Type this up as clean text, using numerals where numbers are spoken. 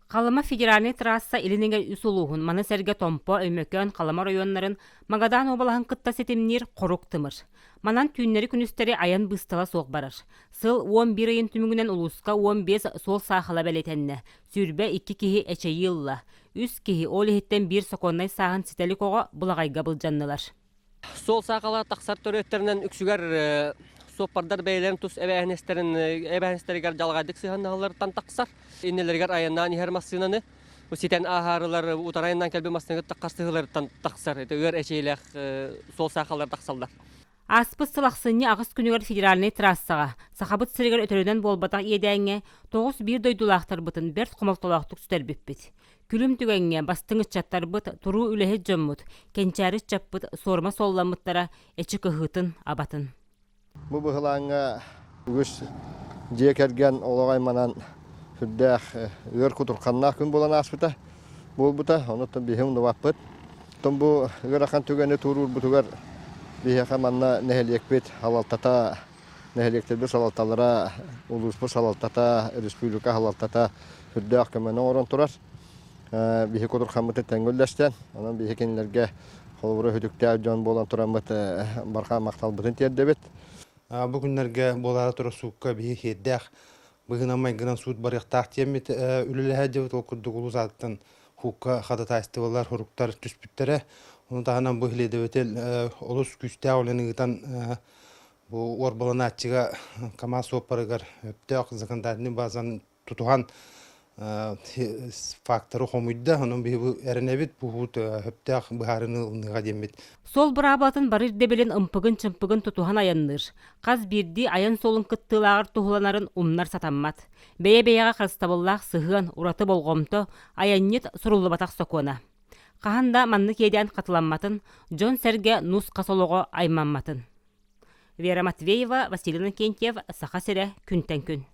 Қалама федеральный трасса илинеге усулуhun маны сәрге томпо өймөкөн Қалама районнарын Магадан обалаһын кытта сетимнир корук тымыр. Манан түүннери күнүстери аян быстала соқ барар. Сыл 11 айын түмүгүнен улуска 15 сол сахала белетенне. Сүрбе 2 кихи эчейилла. 3 кихи олихиттен 1 соконнай сағын сителик ого булагайга былжаннылар. Сол сақала тақсар төрөттеринен үксүгер соппардар бейлерин тус эбәһнестеригер жалгайдык сыһанналардан тақсар. Иннелергер аяннан ихер массынаны ситен ахарылар утарайынан келбе массыны таққарсыгылардан тақсар. Өгөр эчейлек сол сақалар тақсалдар. Аспыс сылақсыны ағыс күнігер федеральный трассаға, сақабыт сырығыр өтөрінен болбатақ едәңе 9-1 дойдулақтар бұтын берт құмалтолақтық сүтер біппет. Күлім түгенге бастыңыз чаттар бұт, тұру үләхет жөммұт, кенчәріс чаппыт, сорма солламыттара, әчі күхытын, абатын. Бұл бұғылаңға үгіс жекерген олағай манан хүрдәқ өр құтырқанна күн болан аспыта. Бұл бұта, оныттан бейхім нұваппыт. Тұн бұл өр ақан түгені тұрур бұтығар бейхақа манна нәхелекпет халалтата, нәхелектербір салалталара, улуспыр салалтата, республика халалтата хүрдәқ көмені орын тұрар. Бейхе құтырқанмыты тәңгілдәстен, онан бейхе кенілерге қолғыры хүдікті жон болан тұрамыт барқа мақтал бұтын тердебет. Бұл күнлерге болары тұры суыққа бейхе хеддәқ бұғын амай ғынан суыт барықтақ темет үліліғе жевет ол күрдік ұлы заттын хуққа қадатайсты болар құруқтар түспіттері. Оны тағынан бұл хеледебетел олыс күсті ауленігітан бұл орбаланы атчыға кама сопарығар өпті ақызықандардың базан тұтуған факторы қомыйды, оның бұл әрінәбет бұғыт өпті ақ бұхарыны ұлныға демет. Сол бұрабатын барыр дебелен ымпығын-чымпығын тұтуған аянныр. Қаз бірді аян солын кыттылағыр тұғыланарын умнар сатаммат. Бәе-бәеға қырыстабыллақ сығын ұраты болғымты аяннет сұрулы батақ сокуына. Қағанда манны кейден қатыламматын, Джон Сәрге нұс қасолығы аймамматын. Вера Матвеева, Василина Кентьев, Сақа Сере, Күнтен күн.